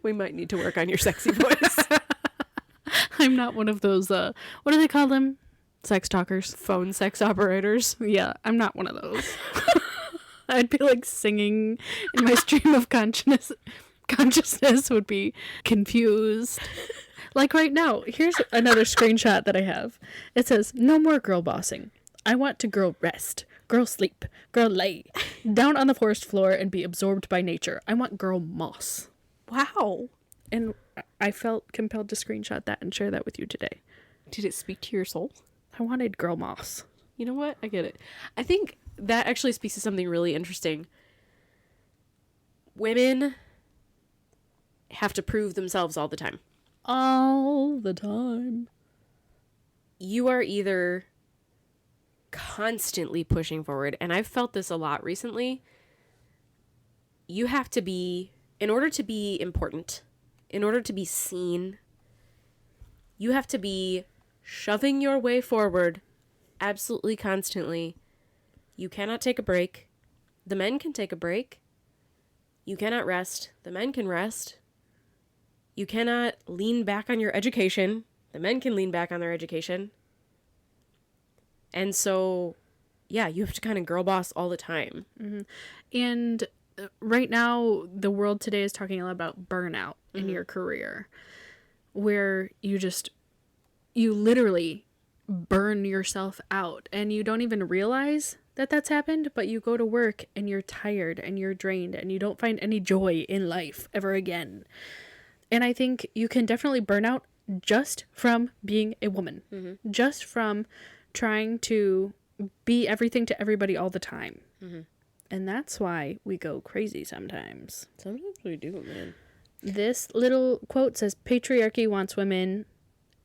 We might need to work on your sexy voice. I'm not one of those, what do they call them? Sex talkers. Phone sex operators. Yeah, I'm not one of those. I'd be like singing and my stream of consciousness would be confused. Like right now, here's another screenshot that I have. It says, no more girl bossing. I want to girl rest, girl sleep, girl lay down on the forest floor and be absorbed by nature. I want girl moss. Wow. And I felt compelled to screenshot that and share that with you today. Did it speak to your soul? I wanted girl moss. You know what? I get it. I think that actually speaks to something really interesting. Women have to prove themselves all the time. All the time. You are either constantly pushing forward, and I've felt this a lot recently. You have to be, in order to be important, in order to be seen, you have to be shoving your way forward absolutely constantly. You cannot take a break. The men can take a break. You cannot rest. The men can rest. You cannot lean back on your education. The men can lean back on their education. And so, yeah, you have to kind of girl boss all the time. Mm-hmm. And right now, the world today is talking a lot about burnout in your career, where you literally burn yourself out and you don't even realize that that's happened, but you go to work and you're tired and you're drained and you don't find any joy in life ever again. And I think you can definitely burn out just from being a woman, just from trying to be everything to everybody all the time. And that's why we go crazy sometimes. Sometimes we do, man. This little quote says, patriarchy wants women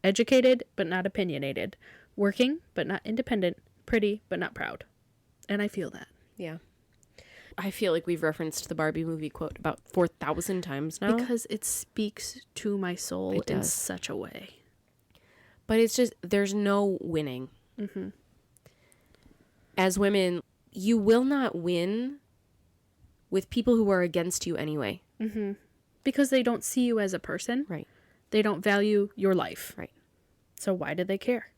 educated but not opinionated, working but not independent, pretty but not proud. And I feel that. Yeah. I feel like we've referenced the Barbie movie quote about 4,000 times now. Because it speaks to my soul It in does. such a way. But it's just, there's no winning. As women, you will not win with people who are against you anyway. Because they don't see you as a person. Right. They don't value your life. Right. So why do they care?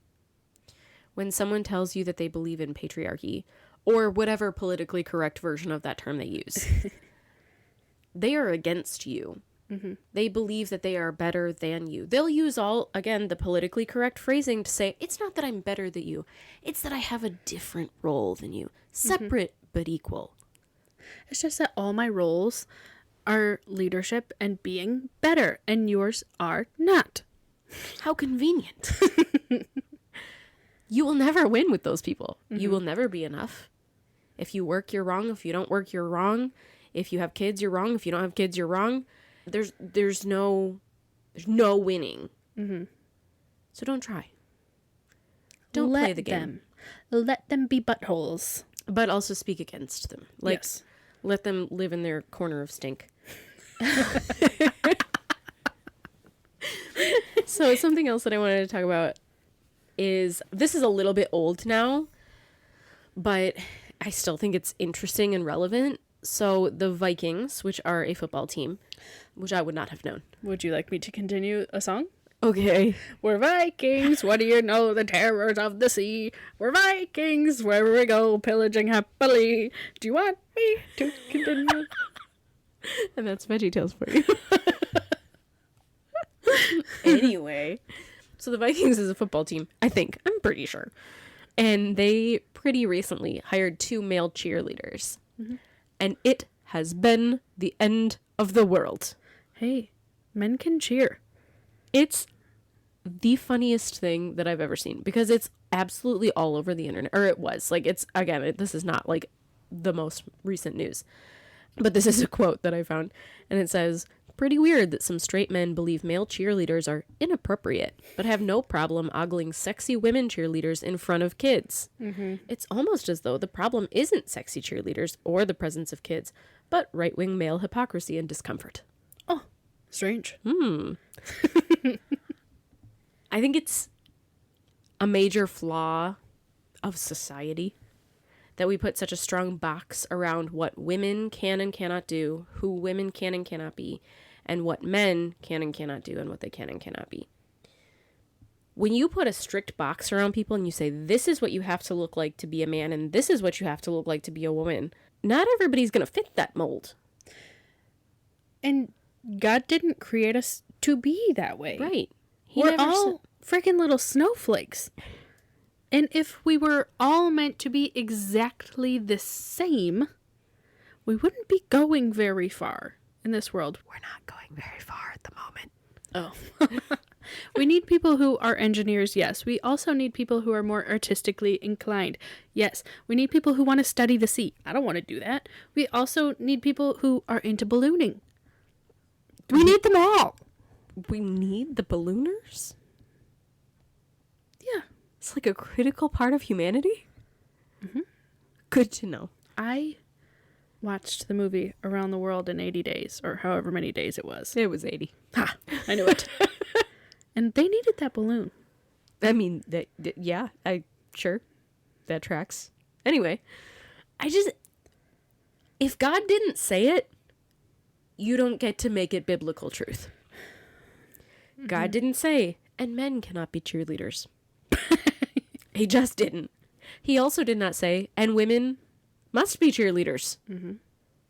When someone tells you that they believe in patriarchy, or whatever politically correct version of that term they use, they are against you. They believe that they are better than you. They'll use the politically correct phrasing to say, it's not that I'm better than you. It's that I have a different role than you. Separate but equal. It's just that all my roles are leadership and being better, and yours are not. How convenient. You will never win with those people. You will never be enough. If you work, you're wrong. If you don't work, you're wrong. If you have kids, you're wrong. If you don't have kids, you're wrong. There's no winning. So don't try. Don't play the game. Let them be buttholes. But also speak against them. Like, Yes. let them live in their corner of stink. So something else that I wanted to talk about is, this is a little bit old now, but I still think it's interesting and relevant. So the Vikings, which are a football team, which I would not have known. Would you like me to continue a song? Okay. We're Vikings, what do you know, the terrors of the sea. We're Vikings, wherever we go, pillaging happily. Do you want me to continue? And that's VeggieTales for you. Anyway, so the Vikings is a football team, I think. I'm pretty sure. And they pretty recently hired 2 male cheerleaders. And it has been the end of the world. Hey, men can cheer. It's the funniest thing that I've ever seen, because it's absolutely all over the internet. Or it was. Like, it's, again, this is not like the most recent news. But this is a quote that I found. And it says, pretty weird that some straight men believe male cheerleaders are inappropriate, but have no problem ogling sexy women cheerleaders in front of kids. It's almost as though the problem isn't sexy cheerleaders or the presence of kids, but right-wing male hypocrisy and discomfort. Oh, strange. I think it's a major flaw of society that we put such a strong box around what women can and cannot do, who women can and cannot be, and what men can and cannot do and what they can and cannot be. When you put a strict box around people and you say, this is what you have to look like to be a man and this is what you have to look like to be a woman, not everybody's going to fit that mold. And God didn't create us to be that way. Right. We're all freaking little snowflakes. And if we were all meant to be exactly the same, we wouldn't be going very far in this world. We're not going very far at the moment. Oh. We need people who are engineers, yes. We also need people who are more artistically inclined. Yes. We need people who want to study the sea. I don't want to do that. We also need people who are into ballooning. We need them all. We need the ballooners? Yeah. It's like a critical part of humanity? Good to know. I watched the movie Around the World in 80 Days, or however many days it was. It was 80. Ha! I knew it. And they needed that balloon. I mean, yeah, sure. That tracks. Anyway, if God didn't say it, you don't get to make it biblical truth. God didn't say, and men cannot be cheerleaders. He just didn't. He also did not say, and women must be cheerleaders.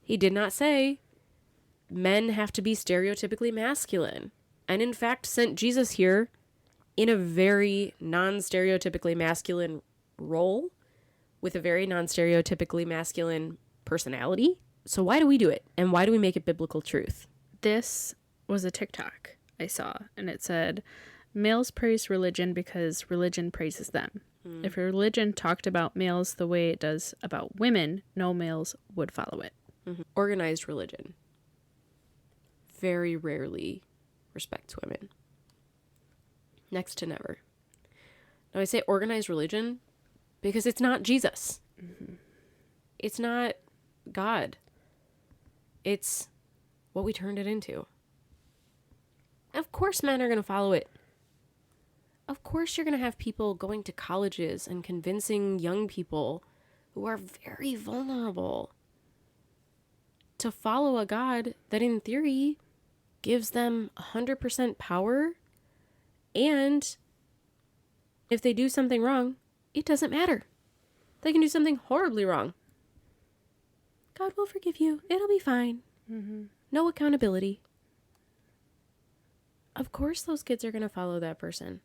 He did not say, men have to be stereotypically masculine. And in fact, sent Jesus here in a very non-stereotypically masculine role with a very non-stereotypically masculine personality. So why do we do it? And why do we make it biblical truth? This was a TikTok I saw, and it said, Males praise religion because religion praises them. If a religion talked about males the way it does about women, no males would follow it. Organized religion very rarely respects women. Next to never. Now, I say organized religion because it's not Jesus. It's not God. It's what we turned it into. Of course men are going to follow it. Of course you're going to have people going to colleges and convincing young people who are very vulnerable to follow a God that in theory gives them 100% power, and if they do something wrong, it doesn't matter. They can do something horribly wrong. God will forgive you. It'll be fine. No accountability. Of course those kids are going to follow that person.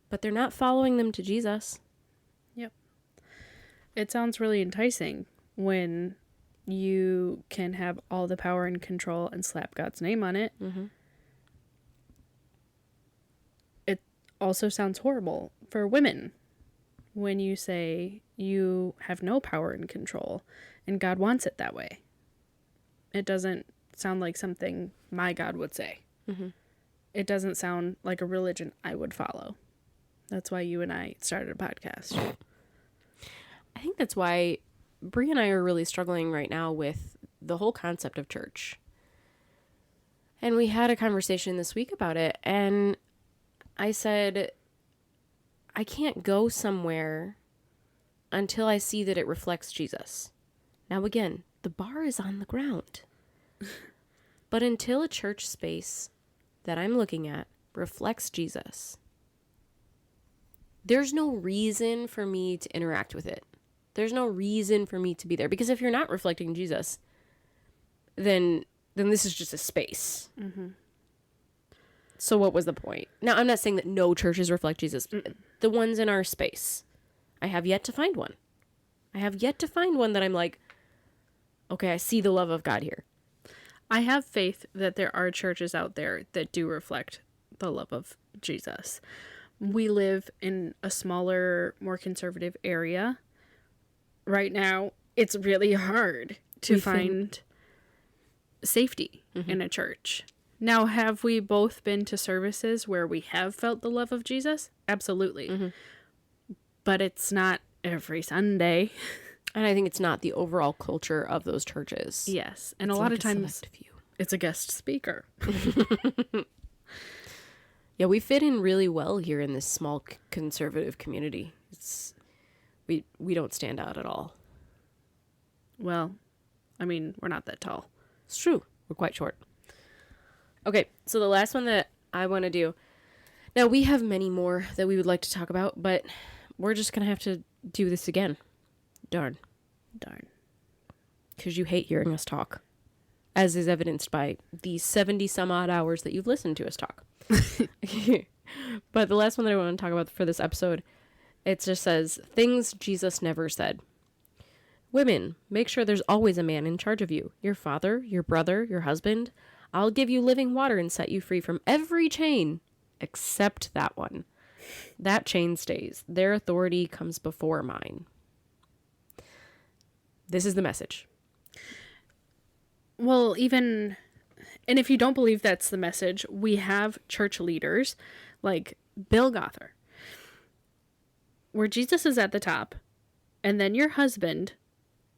But they're not following them to Jesus. Yep. It sounds really enticing when you can have all the power and control and slap God's name on it. It also sounds horrible for women when you say you have no power and control and God wants it that way. It doesn't sound like something my God would say. It doesn't sound like a religion I would follow. That's why you and I started a podcast. I think that's why Brie and I are really struggling right now with the whole concept of church. And we had a conversation this week about it, and I said, I can't go somewhere until I see that it reflects Jesus. Now again, the bar is on the ground. But until a church space that I'm looking at reflects Jesus, there's no reason for me to interact with it. There's no reason for me to be there. Because if you're not reflecting Jesus, then this is just a space. So what was the point? Now, I'm not saying that no churches reflect Jesus. The ones in our space. I have yet to find one. I have yet to find one that I'm like, okay, I see the love of God here. I have faith that there are churches out there that do reflect the love of Jesus. We live in a smaller, more conservative area. Right now, it's really hard to find safety in a church. Now, have we both been to services where we have felt the love of Jesus? Absolutely. But it's not every Sunday. And I think it's not the overall culture of those churches. Yes. And It's a lot like of times select few. it's a guest speaker. Yeah, we fit in really well here in this small conservative community. We don't stand out at all. Well, I mean, we're not that tall. It's true. We're quite short. Okay, so the last one that I want to do. Now, we have many more that we would like to talk about, but we're just going to have to do this again. Darn. Because you hate hearing us talk, as is evidenced by the 70 some odd hours that you've listened to us talk. But the last one that I want to talk about for this episode, it just says, things Jesus never said. Women, make sure there's always a man in charge of you. Your father, your brother, your husband. I'll give you living water and set you free from every chain except that one. That chain stays. Their authority comes before mine. This is the message. Well, and if you don't believe that's the message, we have church leaders like Bill Gothard, where Jesus is at the top, and then your husband,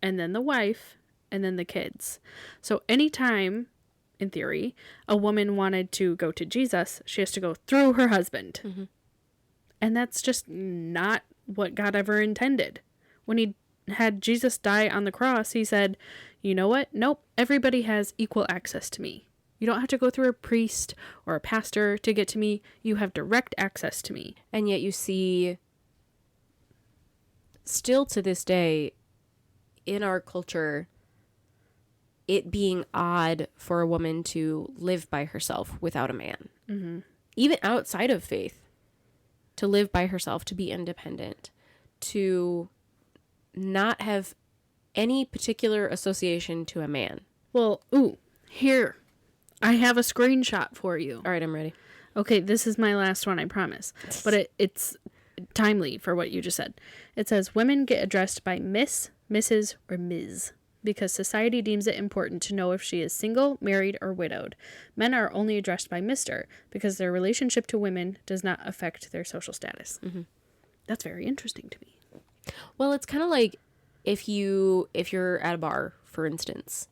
and then the wife, and then the kids. So anytime, in theory, a woman wanted to go to Jesus, she has to go through her husband. And that's just not what God ever intended. When he had Jesus die on the cross, he said, you know what? Nope, everybody has equal access to me. You don't have to go through a priest or a pastor to get to me. You have direct access to me. And yet you see, still to this day, in our culture, it being odd for a woman to live by herself without a man. Even outside of faith, to live by herself, to be independent, to not have any particular association to a man. Well, here, I have a screenshot for you. All right, I'm ready. Okay, this is my last one, I promise. But it's timely for what you just said. It says women get addressed by Miss, Mrs., or Ms. because society deems it important to know if she is single, married, or widowed. Men are only addressed by Mr. because their relationship to women does not affect their social status. Mm-hmm. That's very interesting to me. Well, it's kind of like if you're at a bar, for instance,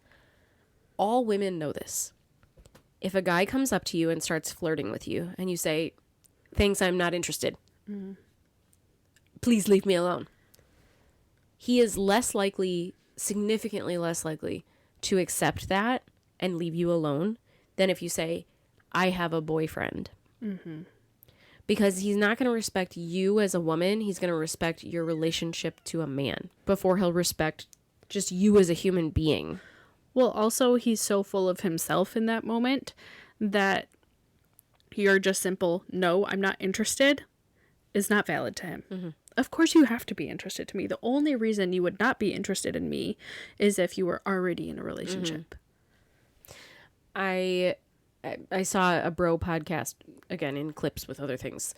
all women know this. If a guy comes up to you and starts flirting with you and you say, "Thanks, I'm not interested. Please leave me alone." He is less likely, significantly less likely, to accept that and leave you alone than if you say, "I have a boyfriend." Mm-hmm. Because he's not going to respect you as a woman. He's going to respect your relationship to a man before he'll respect just you as a human being. Well, also, he's so full of himself in that moment that your just simple, "No, I'm not interested," is not valid to him. Mm-hmm. Of course you have to be interested to me. The only reason you would not be interested in me is if you were already in a relationship. Mm-hmm. I saw a bro podcast, again, in clips with other things,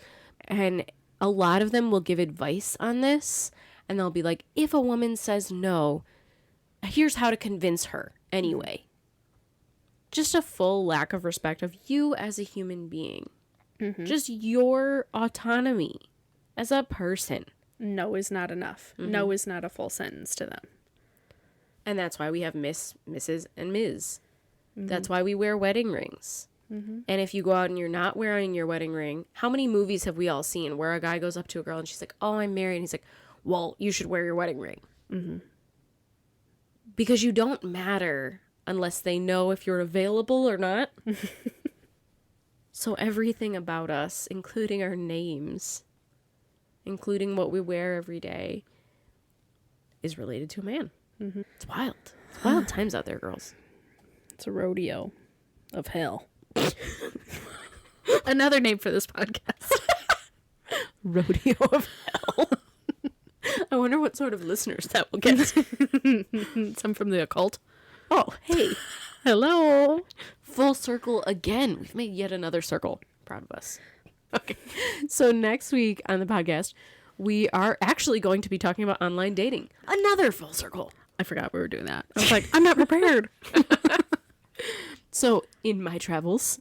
and a lot of them will give advice on this, and they'll be like, if a woman says no, here's how to convince her anyway. Just a full lack of respect of you as a human being. Mm-hmm. Just your autonomy as a person. No is not enough. Mm-hmm. No is not a full sentence to them. And that's why we have Miss, Mrs., and Ms. Mm-hmm. That's why we wear wedding rings. Mm-hmm. And if you go out and you're not wearing your wedding ring, how many movies have we all seen where a guy goes up to a girl and she's like, "Oh, I'm married." And he's like, "Well, you should wear your wedding ring." Mm-hmm. Because you don't matter unless they know if you're available or not. So everything about us, including our names, including what we wear every day, is related to a man. Mm-hmm. It's wild. It's wild times out there, girls. It's a rodeo of hell. Another name for this podcast. Rodeo of hell. I wonder what sort of listeners that will get. Some from the occult. Oh, hey. Hello. Full circle again. We've made yet another circle. Proud of us. Okay. So next week on the podcast, we are actually going to be talking about online dating. Another full circle. I forgot we were doing that. I was like, I'm not prepared. So in my travels,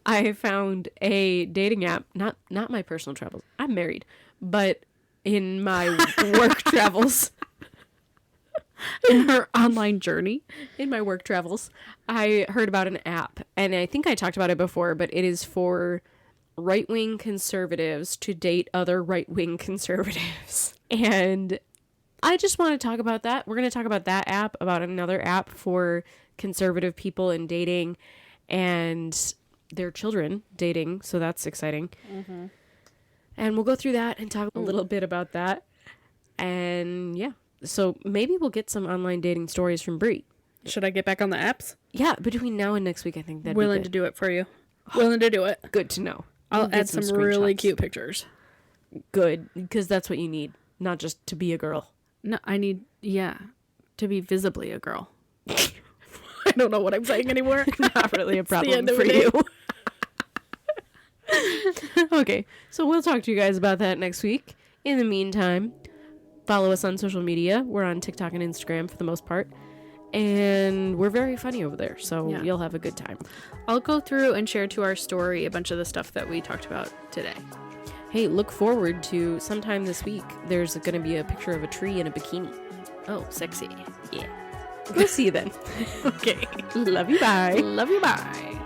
I found a dating app, not my personal travels. I'm married, but in my work travels, in her online journey, in my work travels, I heard about an app, and I think I talked about it before, but it is for right-wing conservatives to date other right-wing conservatives. And I just want to talk about that. We're going to talk about that app, about another app for conservative people in dating and their children dating. So that's exciting. Mm-hmm. And we'll go through that and talk a little bit about that. And yeah, so maybe we'll get some online dating stories from Brie. Should I get back on the apps? Yeah, between now and next week, I think that'd be willing good. to do it for you. Willing to do it. Good to know. I'll add some really cute pictures. Good, because that's what you need, not just to be a girl. No, I need, to be visibly a girl. I don't know what I'm saying anymore. Not really a problem for you. Okay, so we'll talk to you guys about that next week. In the meantime, follow us on social media. We're on TikTok and Instagram for the most part. And we're very funny over there, so you'll have a good time. I'll go through and share to our story a bunch of the stuff that we talked about today. Hey, look forward to sometime this week. There's going to be a picture of a tree in a bikini. Oh, sexy. Yeah. We'll see you then. Okay. Love you, bye. Love you, bye.